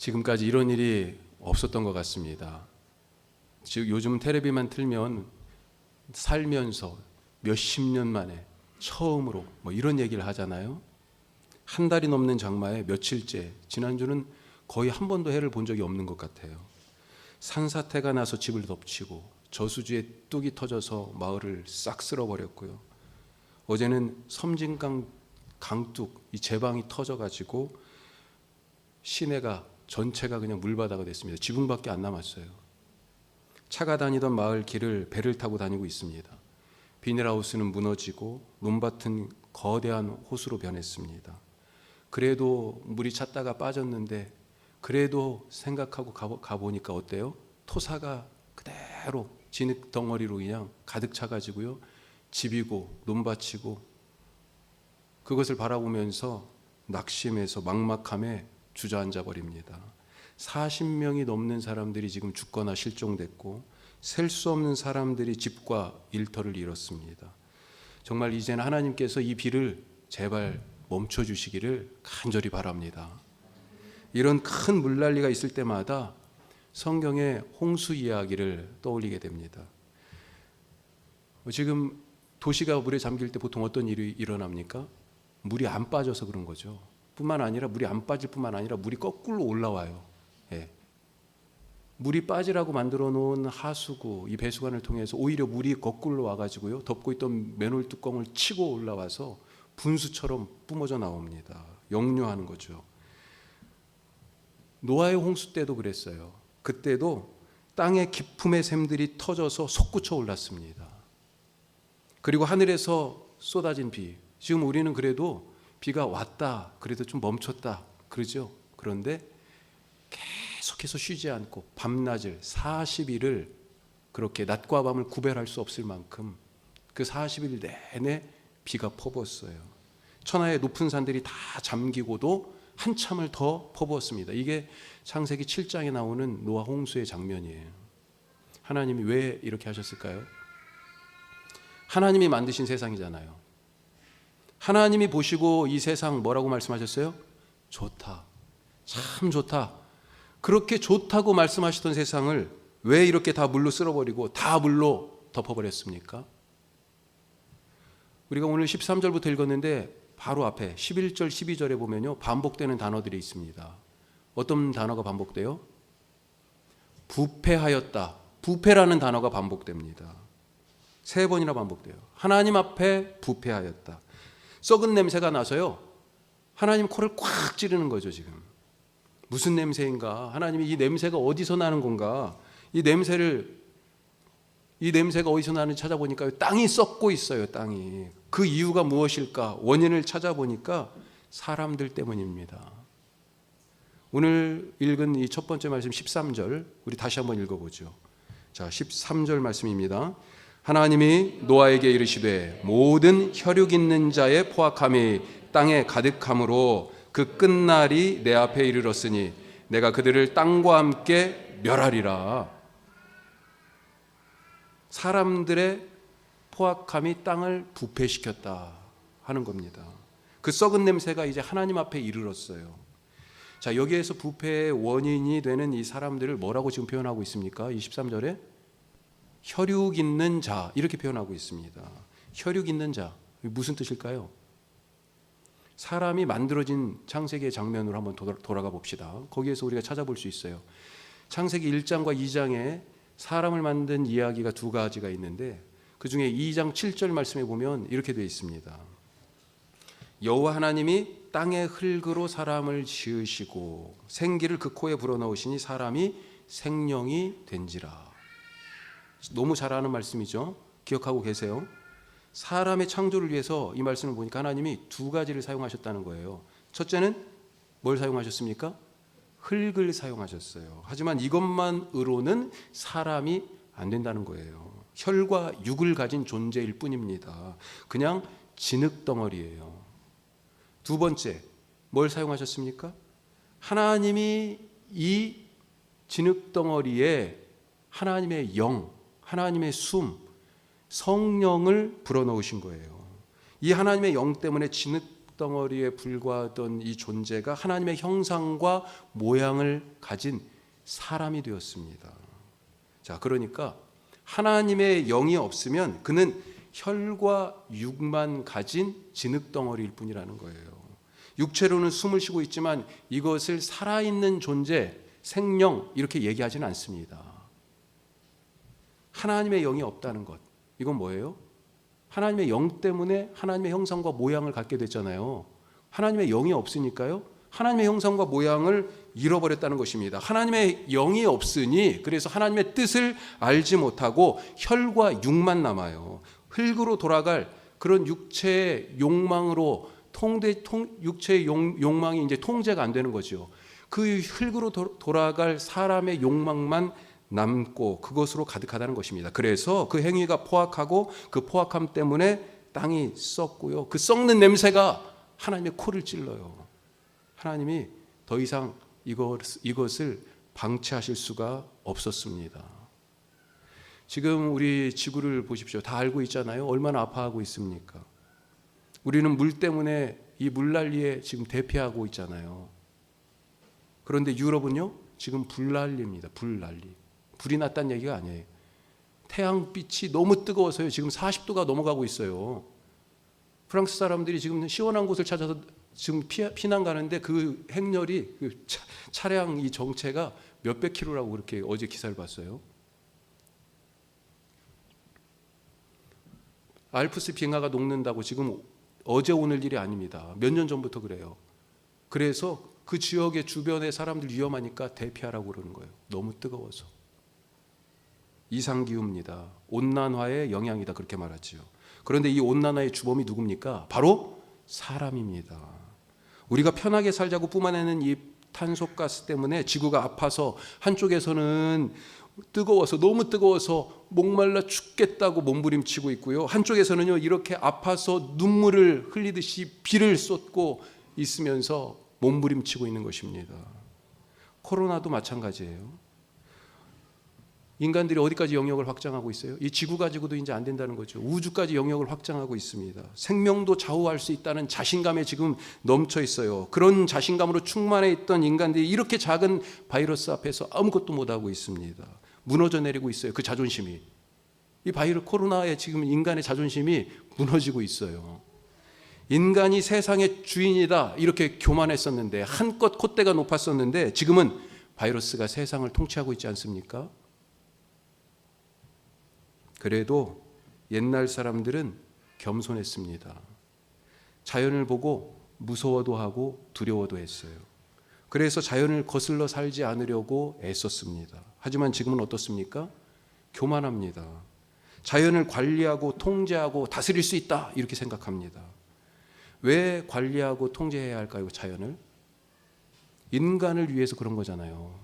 지금까지 이런 일이 없었던 것 같습니다. 즉 요즘 텔레비만 틀면 살면서 몇십 년 만에 처음으로 뭐 이런 얘기를 하잖아요. 한 달이 넘는 장마에 며칠째, 지난주는 거의 한 번도 해를 본 적이 없는 것 같아요. 산사태가 나서 집을 덮치고 저수지에 뚝이 터져서 마을을 싹 쓸어버렸고요. 어제는 섬진강 강둑 이 제방이 터져가지고 시내가 전체가 그냥 물바다가 됐습니다. 지붕밖에 안 남았어요. 차가 다니던 마을 길을 배를 타고 다니고 있습니다. 비닐하우스는 무너지고 논밭은 거대한 호수로 변했습니다. 그래도 물이 찼다가 빠졌는데 그래도 생각하고 가보니까 어때요? 토사가 그대로 진흙 덩어리로 그냥 가득 차가지고요. 집이고 논밭이고 그것을 바라보면서 낙심해서 막막함에 주저앉아 버립니다. 40명이 넘는 사람들이 지금 죽거나 실종됐고 셀 수 없는 사람들이 집과 일터를 잃었습니다. 정말 이제는 하나님께서 이 비를 제발 멈춰주시기를 간절히 바랍니다. 이런 큰 물난리가 있을 때마다 성경의 홍수 이야기를 떠올리게 됩니다. 지금 도시가 물에 잠길 때 보통 어떤 일이 일어납니까? 물이 안 빠져서 그런 거죠. 뿐만 아니라 물이 안 빠질 뿐만 아니라 물이 거꾸로 올라와요. 예. 물이 빠지라고 만들어 놓은 하수구, 이 배수관을 통해서 오히려 물이 거꾸로 와가지고요, 덮고 있던 맨홀 뚜껑을 치고 올라와서 분수처럼 뿜어져 나옵니다. 역류하는 거죠. 노아의 홍수 때도 그랬어요. 그때도 땅의 깊음의 샘들이 터져서 솟구쳐 올랐습니다. 그리고 하늘에서 쏟아진 비. 지금 우리는 그래도 비가 왔다, 그래도 좀 멈췄다 그러죠. 그런데 계속해서 쉬지 않고 밤낮을 40일을 그렇게 낮과 밤을 구별할 수 없을 만큼 그 40일 내내 비가 퍼부었어요. 천하의 높은 산들이 다 잠기고도 한참을 더 퍼부었습니다. 이게 창세기 7장에 나오는 노아 홍수의 장면이에요. 하나님이 왜 이렇게 하셨을까요? 하나님이 만드신 세상이잖아요. 하나님이 보시고 이 세상 뭐라고 말씀하셨어요? 좋다. 참 좋다. 그렇게 좋다고 말씀하시던 세상을 왜 이렇게 다 물로 쓸어버리고 다 물로 덮어버렸습니까? 우리가 오늘 13절부터 읽었는데 바로 앞에 11절, 12절에 보면요, 반복되는 단어들이 있습니다. 어떤 단어가 반복돼요? 부패하였다. 부패라는 단어가 반복됩니다. 3번이나 반복돼요. 하나님 앞에 부패하였다. 썩은 냄새가 나서요, 하나님 코를 꽉 찌르는 거죠. 지금 무슨 냄새인가? 하나님이 이 냄새가 어디서 나는 건가? 이 냄새가 어디서 나는지 찾아보니까 땅이 썩고 있어요. 땅이. 그 이유가 무엇일까? 원인을 찾아보니까 사람들 때문입니다. 오늘 읽은 이 첫 번째 말씀 13절 우리 다시 한번 읽어보죠. 자, 13절 말씀입니다. 하나님이 노아에게 이르시되 모든 혈육 있는 자의 포악함이 땅에 가득함으로 그 끝날이 내 앞에 이르렀으니 내가 그들을 땅과 함께 멸하리라. 사람들의 포악함이 땅을 부패시켰다 하는 겁니다. 그 썩은 냄새가 이제 하나님 앞에 이르렀어요. 자, 여기에서 부패의 원인이 되는 이 사람들을 뭐라고 지금 표현하고 있습니까? 23절에 혈육 있는 자 이렇게 표현하고 있습니다. 혈육 있는 자 무슨 뜻일까요? 사람이 만들어진 창세기의 장면으로 한번 돌아가 봅시다. 거기에서 우리가 찾아볼 수 있어요. 창세기 1장과 2장에 사람을 만든 이야기가 2가지가 있는데 그 중에 2장 7절 말씀에 보면 이렇게 되어 있습니다. 여호와 하나님이 땅의 흙으로 사람을 지으시고 생기를 그 코에 불어넣으시니 사람이 생령이 된지라. 너무 잘 아는 말씀이죠. 기억하고 계세요? 사람의 창조를 위해서 이 말씀을 보니까 하나님이 2가지를 사용하셨다는 거예요. 첫째는 뭘 사용하셨습니까? 흙을 사용하셨어요. 하지만 이것만으로는 사람이 안 된다는 거예요. 혈과 육을 가진 존재일 뿐입니다. 그냥 진흙덩어리예요. 2번째, 뭘 사용하셨습니까? 하나님이 이 진흙덩어리에 하나님의 영, 하나님의 숨, 성령을 불어넣으신 거예요. 이 하나님의 영 때문에 진흙 진흙덩어리에 불과하던 이 존재가 하나님의 형상과 모양을 가진 사람이 되었습니다. 자, 그러니까 하나님의 영이 없으면 그는 혈과 육만 가진 진흙덩어리일 뿐이라는 거예요. 육체로는 숨을 쉬고 있지만 이것을 살아있는 존재, 생명 이렇게 얘기하지는 않습니다. 하나님의 영이 없다는 것, 이건 뭐예요? 하나님의 영 때문에 하나님의 형상과 모양을 갖게 됐잖아요. 하나님의 영이 없으니까요, 하나님의 형상과 모양을 잃어버렸다는 것입니다. 하나님의 영이 없으니 그래서 하나님의 뜻을 알지 못하고 혈과 육만 남아요. 흙으로 돌아갈 그런 육체의 욕망으로 육체의 욕망이 이제 통제가 안 되는 거죠. 그 흙으로 돌아갈 사람의 욕망만 남고 그것으로 가득하다는 것입니다. 그래서 그 행위가 포악하고 그 포악함 때문에 땅이 썩고요. 그 썩는 냄새가 하나님의 코를 찔러요. 하나님이 더 이상 이것을 방치하실 수가 없었습니다. 지금 우리 지구를 보십시오. 다 알고 있잖아요. 얼마나 아파하고 있습니까? 우리는 물 때문에 이 물난리에 지금 대피하고 있잖아요. 그런데 유럽은요, 지금 불난리입니다. 불난리. 불이 났다는 얘기가 아니에요. 태양빛이 너무 뜨거워서요. 지금 40도가 넘어가고 있어요. 프랑스 사람들이 지금 시원한 곳을 찾아서 지금 피난 가는데 그 행렬이 그 차량 이 정체가 몇백 킬로라고 그렇게 어제 기사를 봤어요. 알프스 빙하가 녹는다고 지금 어제 오늘 일이 아닙니다. 몇 년 전부터 그래요. 그래서 그 지역의 주변의 사람들 위험하니까 대피하라고 그러는 거예요. 너무 뜨거워서. 이상기후입니다. 온난화의 영향이다 그렇게 말하지요. 그런데 이 온난화의 주범이 누굽니까? 바로 사람입니다. 우리가 편하게 살자고 뿜어내는 이 탄소가스 때문에 지구가 아파서 한쪽에서는 뜨거워서 너무 뜨거워서 목말라 죽겠다고 몸부림치고 있고요. 한쪽에서는요 이렇게 아파서 눈물을 흘리듯이 비를 쏟고 있으면서 몸부림치고 있는 것입니다. 코로나도 마찬가지예요. 인간들이 어디까지 영역을 확장하고 있어요? 이 지구 가지고도 이제 안 된다는 거죠. 우주까지 영역을 확장하고 있습니다. 생명도 좌우할 수 있다는 자신감에 지금 넘쳐 있어요. 그런 자신감으로 충만해 있던 인간들이 이렇게 작은 바이러스 앞에서 아무것도 못하고 있습니다. 무너져 내리고 있어요. 그 자존심이. 이 코로나에 지금 인간의 자존심이 무너지고 있어요. 인간이 세상의 주인이다 이렇게 교만했었는데, 한껏 콧대가 높았었는데 지금은 바이러스가 세상을 통치하고 있지 않습니까? 그래도 옛날 사람들은 겸손했습니다. 자연을 보고 무서워도 하고 두려워도 했어요. 그래서 자연을 거슬러 살지 않으려고 애썼습니다. 하지만 지금은 어떻습니까? 교만합니다. 자연을 관리하고 통제하고 다스릴 수 있다 이렇게 생각합니다. 왜 관리하고 통제해야 할까요? 자연을? 인간을 위해서 그런 거잖아요.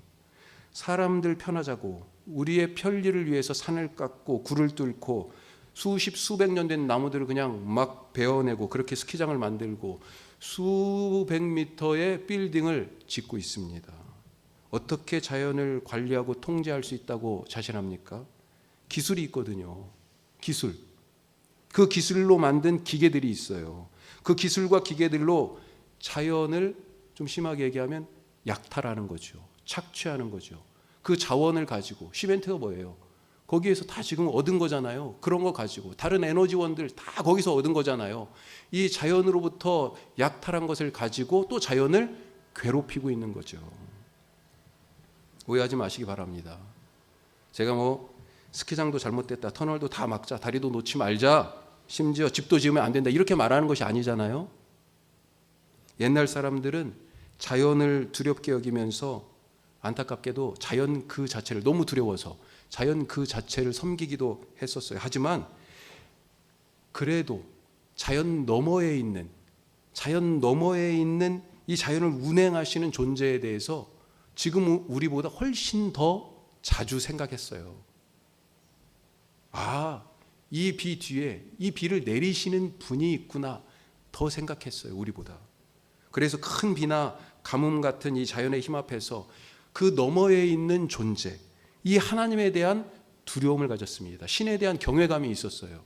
사람들 편하자고 우리의 편리를 위해서 산을 깎고 굴을 뚫고 수백 년 된 나무들을 그냥 막 베어내고 그렇게 스키장을 만들고 수백 미터의 빌딩을 짓고 있습니다. 어떻게 자연을 관리하고 통제할 수 있다고 자신합니까? 기술이 있거든요. 기술. 그 기술로 만든 기계들이 있어요. 그 기술과 기계들로 자연을 좀 심하게 얘기하면 약탈하는 거죠. 착취하는 거죠. 그 자원을 가지고, 시멘트가 뭐예요? 거기에서 다 지금 얻은 거잖아요. 그런 거 가지고 다른 에너지원들 다 거기서 얻은 거잖아요. 이 자연으로부터 약탈한 것을 가지고 또 자연을 괴롭히고 있는 거죠. 오해하지 마시기 바랍니다. 제가 스키장도 잘못됐다, 터널도 다 막자, 다리도 놓지 말자, 심지어 집도 지으면 안 된다 이렇게 말하는 것이 아니잖아요. 옛날 사람들은 자연을 두렵게 여기면서 안타깝게도 자연 그 자체를 너무 두려워서 자연 그 자체를 섬기기도 했었어요. 하지만 그래도 자연 너머에 있는 이 자연을 운행하시는 존재에 대해서 지금 우리보다 훨씬 더 자주 생각했어요. 이 비 뒤에 이 비를 내리시는 분이 있구나 더 생각했어요. 우리보다. 그래서 큰 비나 가뭄 같은 이 자연의 힘 앞에서 그 너머에 있는 존재, 이 하나님에 대한 두려움을 가졌습니다. 신에 대한 경외감이 있었어요.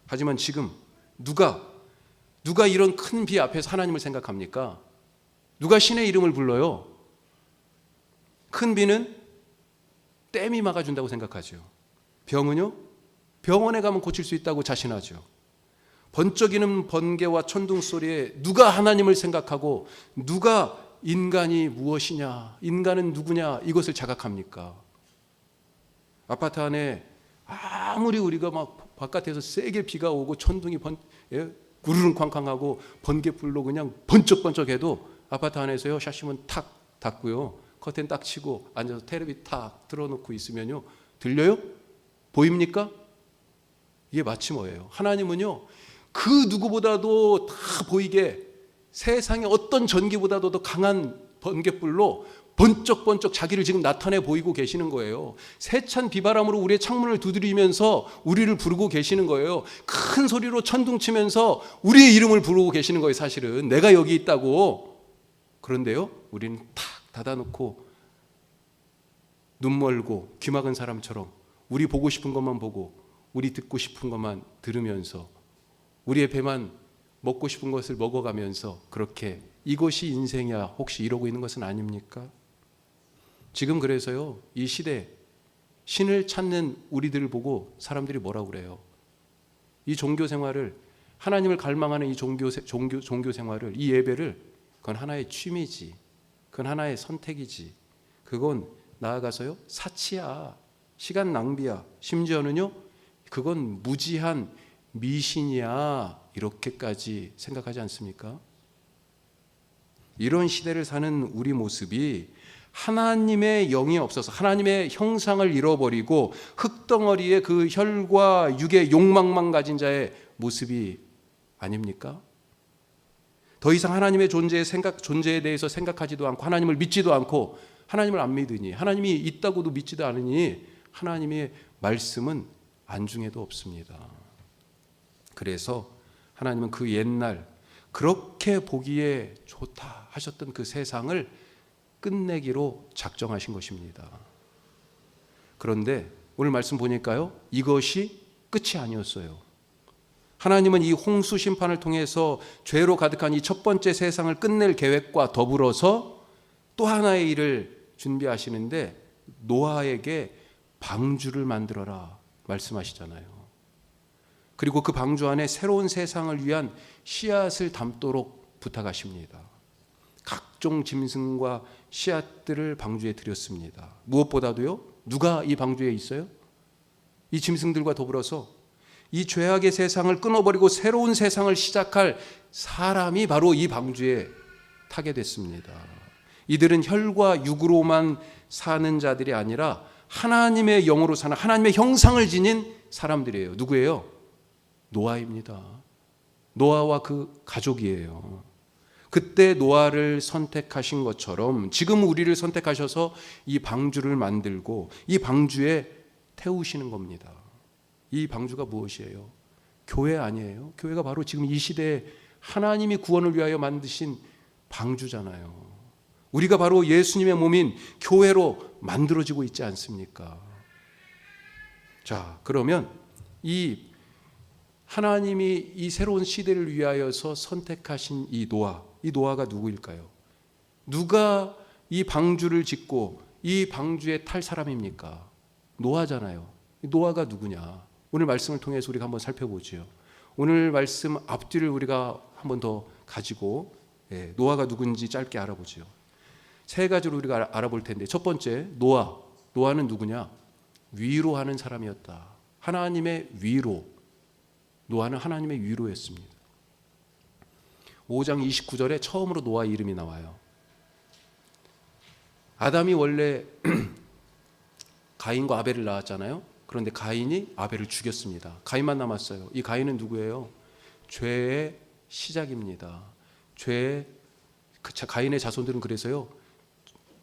하지만 지금 누가 누가 이런 큰 비 앞에서 하나님을 생각합니까? 누가 신의 이름을 불러요? 큰 비는 댐이 막아준다고 생각하죠. 병은요? 병원에 가면 고칠 수 있다고 자신하죠. 번쩍이는 번개와 천둥 소리에 누가 하나님을 생각하고 누가 인간이 무엇이냐, 인간은 누구냐 이것을 자각합니까? 아파트 안에 아무리 우리가 막 바깥에서 세게 비가 오고 천둥이 구르릉 쾅쾅하고 번개불로 그냥 번쩍번쩍해도 아파트 안에서요 샤시문 탁 닫고요 커튼 딱 치고 앉아서 테레비 탁 틀어놓고 있으면요 들려요? 보입니까? 이게 마치 뭐예요? 하나님은요 그 누구보다도 다 보이게 세상의 어떤 전기보다도 더 강한 번개불로 번쩍번쩍 자기를 지금 나타내 보이고 계시는 거예요. 세찬 비바람으로 우리의 창문을 두드리면서 우리를 부르고 계시는 거예요. 큰 소리로 천둥 치면서 우리의 이름을 부르고 계시는 거예요. 사실은 내가 여기 있다고. 그런데요 우리는 탁 닫아놓고 눈 멀고 귀 막은 사람처럼 우리 보고 싶은 것만 보고 우리 듣고 싶은 것만 들으면서 우리의 배만 먹고 싶은 것을 먹어가면서 그렇게 이것이 인생이야 혹시 이러고 있는 것은 아닙니까? 지금 그래서요 이 시대 신을 찾는 우리들을 보고 사람들이 뭐라고 그래요? 이 종교 생활을 하나님을 갈망하는 이 종교 생활을 이 예배를 그건 하나의 취미지 그건 하나의 선택이지 그건 나아가서요 사치야 시간 낭비야 심지어는요 그건 무지한 미신이야 이렇게까지 생각하지 않습니까? 이런 시대를 사는 우리 모습이 하나님의 영이 없어서 하나님의 형상을 잃어버리고 흙덩어리에 그 혈과 육의 욕망만 가진 자의 모습이 아닙니까? 더 이상 하나님의 존재에 대해서 생각하지도 않고 하나님을 믿지도 않고 하나님을 안 믿으니 하나님이 있다고도 믿지도 않으니 하나님의 말씀은 안중에도 없습니다. 그래서 하나님은 그 옛날 그렇게 보기에 좋다 하셨던 그 세상을 끝내기로 작정하신 것입니다. 그런데 오늘 말씀 보니까요 이것이 끝이 아니었어요. 하나님은 이 홍수 심판을 통해서 죄로 가득한 이 첫 번째 세상을 끝낼 계획과 더불어서 또 하나의 일을 준비하시는데 노아에게 방주를 만들어라 말씀하시잖아요. 그리고 그 방주 안에 새로운 세상을 위한 씨앗을 담도록 부탁하십니다. 각종 짐승과 씨앗들을 방주에 드렸습니다. 무엇보다도요 누가 이 방주에 있어요? 이 짐승들과 더불어서 이 죄악의 세상을 끊어버리고 새로운 세상을 시작할 사람이 바로 이 방주에 타게 됐습니다. 이들은 혈과 육으로만 사는 자들이 아니라 하나님의 영으로 사는 하나님의 형상을 지닌 사람들이에요. 누구예요? 노아입니다. 노아와 그 가족이에요. 그때 노아를 선택하신 것처럼 지금 우리를 선택하셔서 이 방주를 만들고 이 방주에 태우시는 겁니다. 이 방주가 무엇이에요? 교회 아니에요? 교회가 바로 지금 이 시대에 하나님이 구원을 위하여 만드신 방주잖아요. 우리가 바로 예수님의 몸인 교회로 만들어지고 있지 않습니까? 자, 그러면 이 하나님이 이 새로운 시대를 위하여서 선택하신 이 노아가 누구일까요? 누가 이 방주를 짓고 이 방주에 탈 사람입니까? 노아잖아요. 노아가 누구냐? 오늘 말씀을 통해서 우리가 한번 살펴보죠. 오늘 말씀 앞뒤를 우리가 한번 더 가지고 노아가 누군지 짧게 알아보죠. 세 가지로 우리가 알아볼 텐데 첫 번째 노아는 누구냐? 위로하는 사람이었다. 하나님의 위로. 노아는 하나님의 위로였습니다. 5장 29절에 처음으로 노아 이름이 나와요. 아담이 원래 가인과 아벨을 낳았잖아요. 그런데 가인이 아벨을 죽였습니다. 가인만 남았어요. 이 가인은 누구예요? 죄의 시작입니다. 가인의 자손들은 그래서요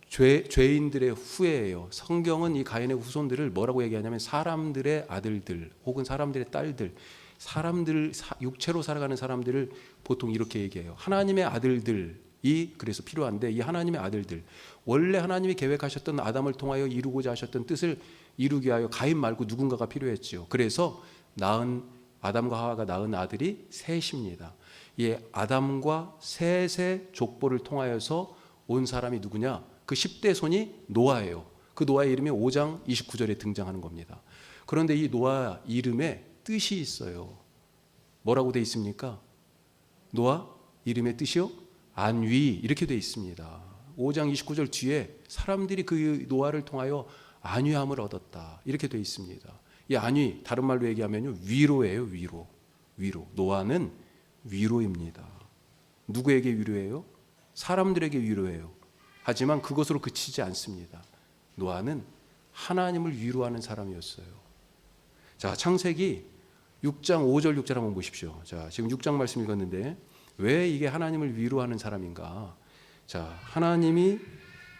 죄인들의 후예예요. 성경은 이 가인의 후손들을 뭐라고 얘기하냐면 사람들의 아들들 혹은 사람들의 딸들, 육체로 살아가는 사람들을 보통 이렇게 얘기해요. 하나님의 아들들이 그래서 필요한데 이 하나님의 아들들, 원래 하나님이 계획하셨던 아담을 통하여 이루고자 하셨던 뜻을 이루기 위하여 가인 말고 누군가가 필요했죠. 그래서 아담과 하와가 낳은 아들이 셋입니다. 이 아담과 셋의 족보를 통하여서 온 사람이 누구냐? 그 10대 손이 노아예요. 그 노아의 이름이 5장 29절에 등장하는 겁니다. 그런데 이 노아 이름에 뜻이 있어요. 뭐라고 돼 있습니까? 노아 이름의 뜻이요? 안위, 이렇게 돼 있습니다. 5장 29절 뒤에 사람들이 그 노아를 통하여 안위함을 얻었다, 이렇게 돼 있습니다. 이 안위, 다른 말로 얘기하면요, 위로예요. 위로. 노아는 위로입니다. 누구에게 위로예요? 사람들에게 위로예요. 하지만 그것으로 그치지 않습니다. 노아는 하나님을 위로하는 사람이었어요. 자, 창세기 6장 5절 6절 한번 보십시오. 자, 지금 6장 말씀 읽었는데 왜 이게 하나님을 위로하는 사람인가? 자, 하나님이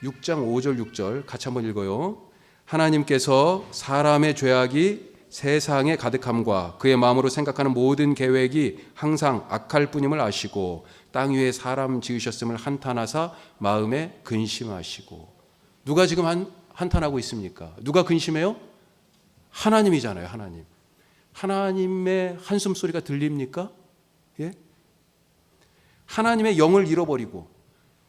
6장 5절 6절 같이 한번 읽어요. 하나님께서 사람의 죄악이 세상에 가득함과 그의 마음으로 생각하는 모든 계획이 항상 악할 뿐임을 아시고 땅 위에 사람 지으셨음을 한탄하사 마음에 근심하시고. 누가 지금 한탄하고 있습니까? 누가 근심해요? 하나님이잖아요. 하나님. 하나님의 한숨 소리가 들립니까? 예? 하나님의 영을 잃어버리고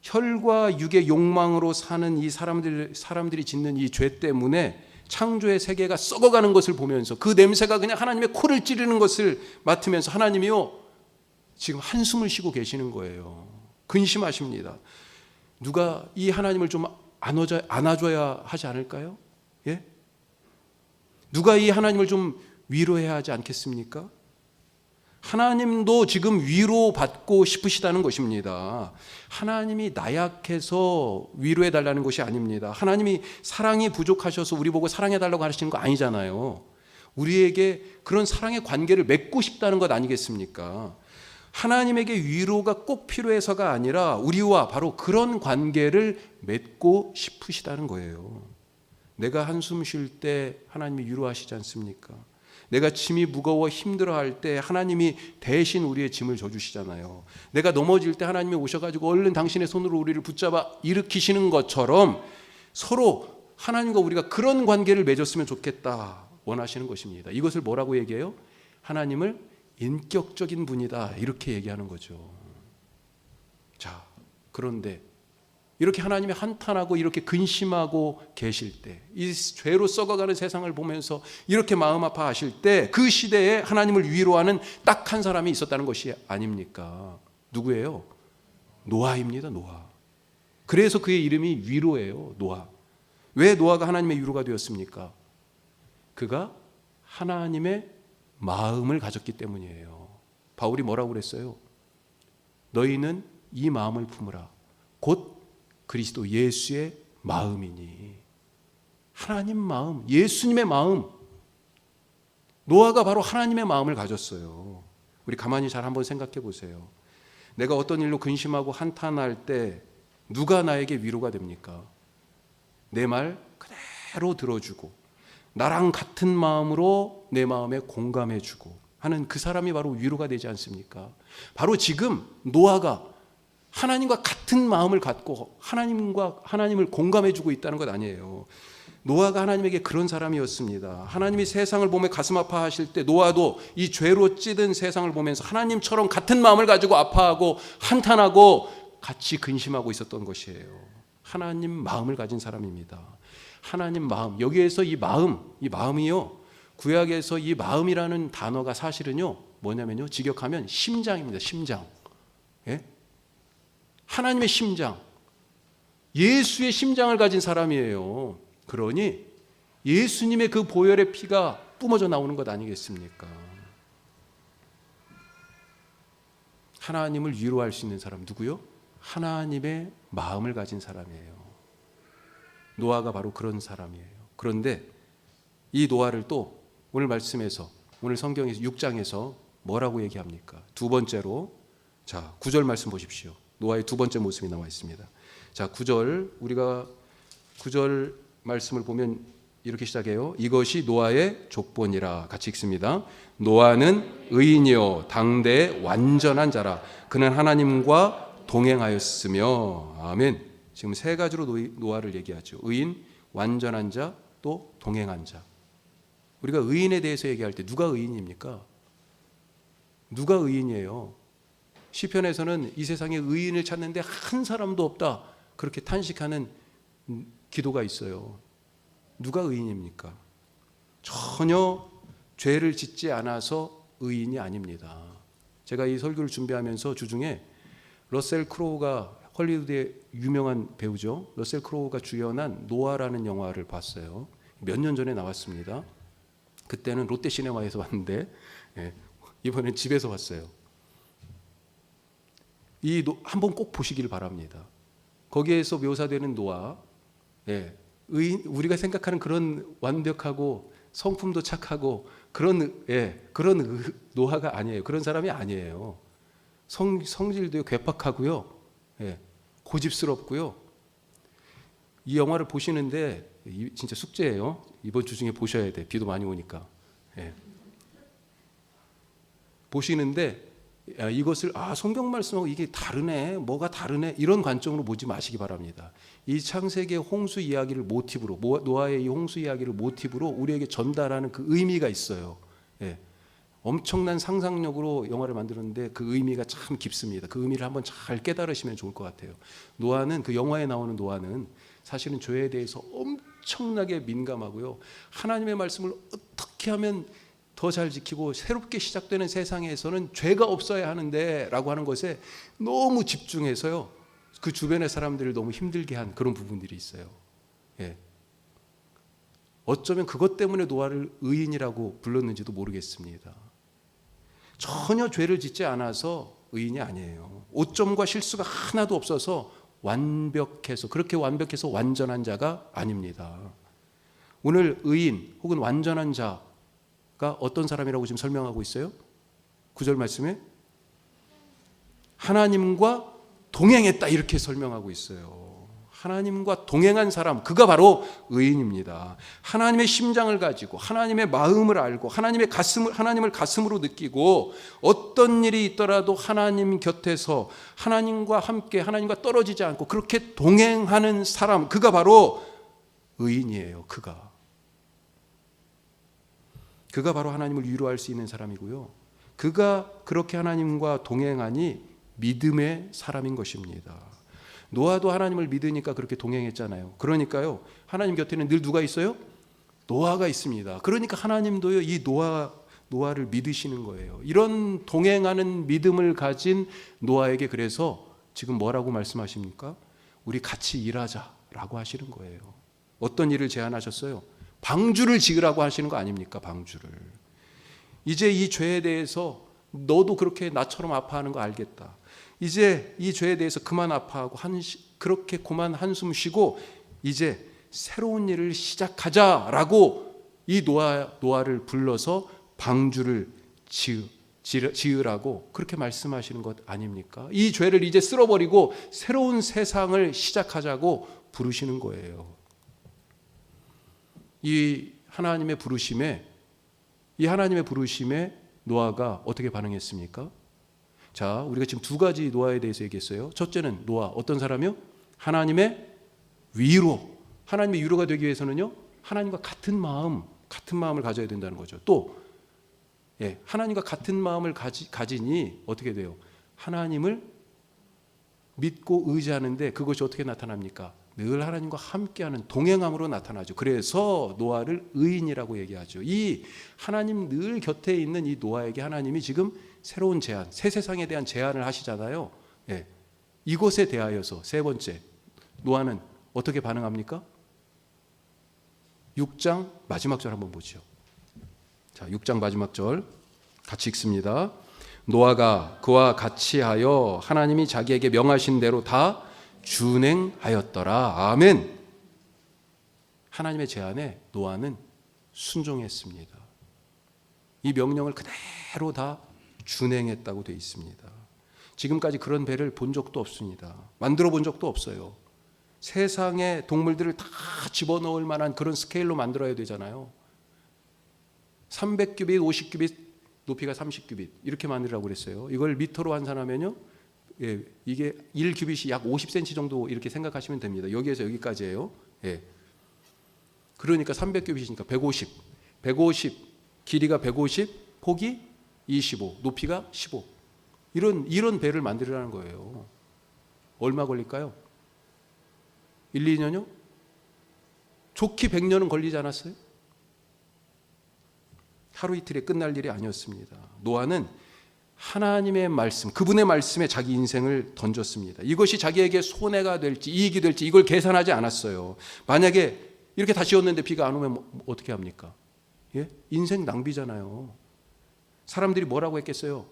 혈과 육의 욕망으로 사는 이 사람들이 짓는 이 죄 때문에 창조의 세계가 썩어가는 것을 보면서 그 냄새가 그냥 하나님의 코를 찌르는 것을 맡으면서 하나님이요, 지금 한숨을 쉬고 계시는 거예요. 근심하십니다. 누가 이 하나님을 좀 안아줘야 하지 않을까요? 예? 누가 이 하나님을 좀 위로해야 하지 않겠습니까? 하나님도 지금 위로받고 싶으시다는 것입니다. 하나님이 나약해서 위로해달라는 것이 아닙니다. 하나님이 사랑이 부족하셔서 우리 보고 사랑해달라고 하시는 거 아니잖아요. 우리에게 그런 사랑의 관계를 맺고 싶다는 것 아니겠습니까? 하나님에게 위로가 꼭 필요해서가 아니라 우리와 바로 그런 관계를 맺고 싶으시다는 거예요. 내가 한숨 쉴 때 하나님이 위로하시지 않습니까? 내가 짐이 무거워 힘들어할 때 하나님이 대신 우리의 짐을 져주시잖아요. 내가 넘어질 때 하나님이 오셔가지고 얼른 당신의 손으로 우리를 붙잡아 일으키시는 것처럼 서로 하나님과 우리가 그런 관계를 맺었으면 좋겠다 원하시는 것입니다. 이것을 뭐라고 얘기해요? 하나님을 인격적인 분이다, 이렇게 얘기하는 거죠. 자, 그런데 이렇게 하나님이 한탄하고 이렇게 근심하고 계실 때, 이 죄로 썩어가는 세상을 보면서 이렇게 마음 아파하실 때 그 시대에 하나님을 위로하는 딱 한 사람이 있었다는 것이 아닙니까? 누구예요? 노아입니다. 노아. 그래서 그의 이름이 위로예요. 노아. 왜 노아가 하나님의 위로가 되었습니까? 그가 하나님의 마음을 가졌기 때문이에요. 바울이 뭐라고 그랬어요? 너희는 이 마음을 품으라. 곧 그리스도 예수의 마음이니. 하나님 마음, 예수님의 마음. 노아가 바로 하나님의 마음을 가졌어요. 우리 가만히 잘 한번 생각해 보세요. 내가 어떤 일로 근심하고 한탄할 때 누가 나에게 위로가 됩니까? 내 말 그대로 들어주고 나랑 같은 마음으로 내 마음에 공감해주고 하는 그 사람이 바로 위로가 되지 않습니까? 바로 지금 노아가 하나님과 같은 마음을 갖고 하나님을 공감해주고 있다는 것 아니에요. 노아가 하나님에게 그런 사람이었습니다. 하나님이 세상을 보며 가슴 아파하실 때 노아도 이 죄로 찌든 세상을 보면서 하나님처럼 같은 마음을 가지고 아파하고 한탄하고 같이 근심하고 있었던 것이에요. 하나님 마음을 가진 사람입니다. 하나님 마음, 여기에서 이 마음이요, 구약에서 이 마음이라는 단어가 사실은요 뭐냐면요, 직역하면 심장입니다. 심장. 예? 하나님의 심장, 예수의 심장을 가진 사람이에요. 그러니 예수님의 그 보혈의 피가 뿜어져 나오는 것 아니겠습니까? 하나님을 위로할 수 있는 사람 누구요? 하나님의 마음을 가진 사람이에요. 노아가 바로 그런 사람이에요. 그런데 이 노아를 또 오늘 말씀에서, 오늘 성경에서 6장에서 뭐라고 얘기합니까? 두 번째로, 자 9절 말씀 보십시오. 노아의 두 번째 모습이 나와 있습니다. 자 9절, 우리가 9절 말씀을 보면 이렇게 시작해요. 이것이 노아의 족본이라. 같이 읽습니다. 노아는 의인이요 당대의 완전한 자라. 그는 하나님과 동행하였으며. 아멘. 지금 세 가지로 노아를 얘기하죠. 의인, 완전한 자, 또 동행한 자. 우리가 의인에 대해서 얘기할 때 누가 의인입니까? 누가 의인이에요? 시편에서는 이 세상에 의인을 찾는데 한 사람도 없다, 그렇게 탄식하는 기도가 있어요. 누가 의인입니까? 전혀 죄를 짓지 않아서 의인이 아닙니다. 제가 이 설교를 준비하면서 주중에 러셀 크로우가, 헐리우드의 유명한 배우죠, 러셀 크로우가 주연한 노아라는 영화를 봤어요. 몇 년 전에 나왔습니다. 그때는 롯데시네마에서 봤는데 이번엔 집에서 봤어요. 한번 꼭 보시길 바랍니다. 거기에서 묘사되는 노아, 의인, 우리가 생각하는 그런 완벽하고 성품도 착하고 그런 노아가 아니에요. 그런 사람이 아니에요. 성질도 괴팍하고요, 고집스럽고요. 이 영화를 보시는데 진짜 숙제예요. 이번 주 중에 보셔야 돼. 비도 많이 오니까. 보시는데 이것을 성경 말씀하고 이게 다르네, 뭐가 다르네, 이런 관점으로 보지 마시기 바랍니다. 이 창세기의 홍수 이야기를 모티브로, 노아의 이 홍수 이야기를 모티브로 우리에게 전달하는 그 의미가 있어요. 엄청난 상상력으로 영화를 만들었는데 그 의미가 참 깊습니다. 그 의미를 한번 잘 깨달으시면 좋을 것 같아요. 노아는, 그 영화에 나오는 노아는 사실은 죄에 대해서 엄청나게 민감하고요, 하나님의 말씀을 어떻게 하면 더 잘 지키고 새롭게 시작되는 세상에서는 죄가 없어야 하는데 라고 하는 것에 너무 집중해서요, 그 주변의 사람들을 너무 힘들게 한 그런 부분들이 있어요. 어쩌면 그것 때문에 노아를 의인이라고 불렀는지도 모르겠습니다. 전혀 죄를 짓지 않아서 의인이 아니에요. 오점과 실수가 하나도 없어서 완벽해서, 그렇게 완벽해서 완전한 자가 아닙니다. 오늘 의인 혹은 완전한 자가 어떤 사람이라고 지금 설명하고 있어요? 9절 말씀에 하나님과 동행했다, 이렇게 설명하고 있어요. 하나님과 동행한 사람, 그가 바로 의인입니다. 하나님의 심장을 가지고 하나님의 마음을 알고 하나님을 가슴으로 느끼고 어떤 일이 있더라도 하나님 곁에서 하나님과 함께, 하나님과 떨어지지 않고 그렇게 동행하는 사람, 그가 바로 의인이에요. 그가 바로 하나님을 위로할 수 있는 사람이고요, 그가 그렇게 하나님과 동행하니 믿음의 사람인 것입니다. 노아도 하나님을 믿으니까 그렇게 동행했잖아요. 그러니까요, 하나님 곁에는 늘 누가 있어요? 노아가 있습니다. 그러니까 하나님도요, 이 노아를 믿으시는 거예요. 이런 동행하는 믿음을 가진 노아에게 그래서 지금 뭐라고 말씀하십니까? 우리 같이 일하자라고 하시는 거예요. 어떤 일을 제안하셨어요? 방주를 지으라고 하시는 거 아닙니까? 방주를. 이제 이 죄에 대해서 너도 그렇게 나처럼 아파하는 거 알겠다. 이제 이 죄에 대해서 그만 아파하고 그렇게 그만 한숨 쉬고 이제 새로운 일을 시작하자라고 이 노아를 불러서 방주를 지으라고 그렇게 말씀하시는 것 아닙니까? 이 죄를 이제 쓸어버리고 새로운 세상을 시작하자고 부르시는 거예요. 이 하나님의 부르심에 노아가 어떻게 반응했습니까? 자, 우리가 지금 두 가지 노아에 대해서 얘기했어요. 첫째는 노아, 어떤 사람이요? 하나님의 위로. 하나님의 위로가 되기 위해서는요, 하나님과 같은 마음을 가져야 된다는 거죠. 또 하나님과 같은 마음을 가지니 어떻게 돼요? 하나님을 믿고 의지하는데 그것이 어떻게 나타납니까? 늘 하나님과 함께하는 동행함으로 나타나죠. 그래서 노아를 의인이라고 얘기하죠. 이 하나님 늘 곁에 있는 이 노아에게 하나님이 지금 새로운 제안, 새 세상에 대한 제안을 하시잖아요. 이것에 대하여서 세 번째, 노아는 어떻게 반응합니까? 6장 마지막 절 한번 보죠. 자, 6장 마지막 절 같이 읽습니다. 노아가 그와 같이 하여 하나님이 자기에게 명하신 대로 다 준행하였더라. 아멘. 하나님의 제안에 노아는 순종했습니다. 이 명령을 그대로 다 준행했다고 되어 있습니다. 지금까지 그런 배를 본 적도 없습니다. 만들어 본 적도 없어요. 세상의 동물들을 다 집어넣을 만한 그런 스케일로 만들어야 되잖아요. 300규빗, 50규빗, 높이가 30규빗 이렇게 만들라고 그랬어요. 이걸 미터로 한산하면요, 이게 1규빗이 약 50cm 정도 이렇게 생각하시면 됩니다. 여기에서 여기까지예요. 그러니까 300규빗이니까 150, 길이가 150, 폭이 25, 높이가 15. 이런 배를 만들으라는 거예요. 얼마 걸릴까요? 1, 2년요? 좋게 100년은 걸리지 않았어요? 하루 이틀에 끝날 일이 아니었습니다. 노아는 하나님의 말씀, 그분의 말씀에 자기 인생을 던졌습니다. 이것이 자기에게 손해가 될지 이익이 될지 이걸 계산하지 않았어요. 만약에 이렇게 다 지었는데 비가 안 오면 어떻게 합니까? 예? 인생 낭비잖아요. 사람들이 뭐라고 했겠어요?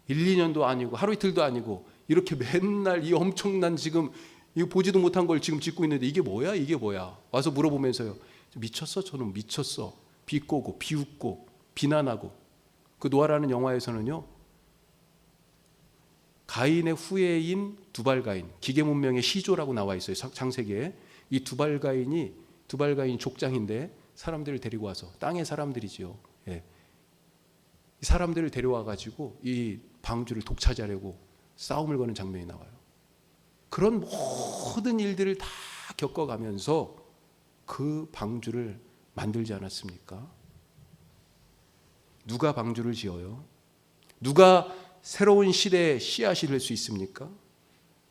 1, 2년도 아니고 하루 이틀도 아니고 이렇게 맨날 이 엄청난 지금 이거 보지도 못한 걸 지금 짓고 있는데 이게 뭐야? 이게 뭐야? 와서 물어보면서요. 미쳤어? 저는 미쳤어. 비꼬고 비웃고 비난하고. 그 노아라는 영화에서는요. 가인의 후예인 두발가인, 기계 문명의 시조라고 나와 있어요. 창세기에. 이 두발가인 족장인데 사람들을 데리고 와서 땅의 사람들이지요. 예. 이 사람들을 데려와 가지고 이 방주를 독차지하려고 싸움을 거는 장면이 나와요. 그런 모든 일들을 다 겪어가면서 그 방주를 만들지 않았습니까? 누가 방주를 지어요? 누가 새로운 시대의 씨앗이 될 수 있습니까?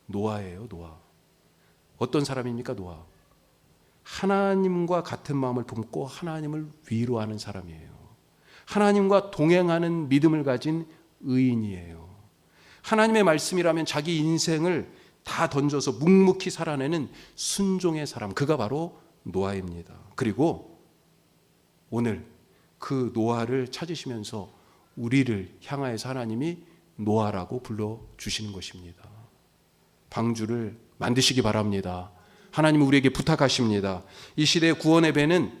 노아예요, 노아. 어떤 사람입니까, 노아? 하나님과 같은 마음을 품고 하나님을 위로하는 사람이에요. 하나님과 동행하는 믿음을 가진 의인이에요. 하나님의 말씀이라면 자기 인생을 다 던져서 묵묵히 살아내는 순종의 사람, 그가 바로 노아입니다. 그리고 오늘 그 노아를 찾으시면서 우리를 향하여서 하나님이 노아라고 불러주시는 것입니다. 방주를 만드시기 바랍니다. 하나님 우리에게 부탁하십니다. 이 시대의 구원의 배는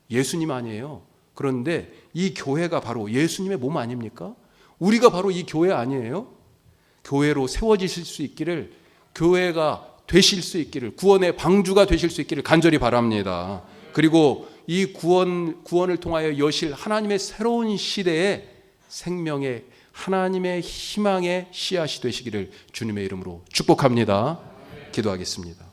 예수님 아니에요. 그런데 이 교회가 바로 예수님의 몸 아닙니까? 우리가 바로 이 교회 아니에요? 교회로 세워지실 수 있기를, 교회가 되실 수 있기를, 구원의 방주가 되실 수 있기를 간절히 바랍니다. 그리고 이 구원을 통하여 여실 하나님의 새로운 시대의 생명의 하나님의 희망의 씨앗이 되시기를 주님의 이름으로 축복합니다. 기도하겠습니다.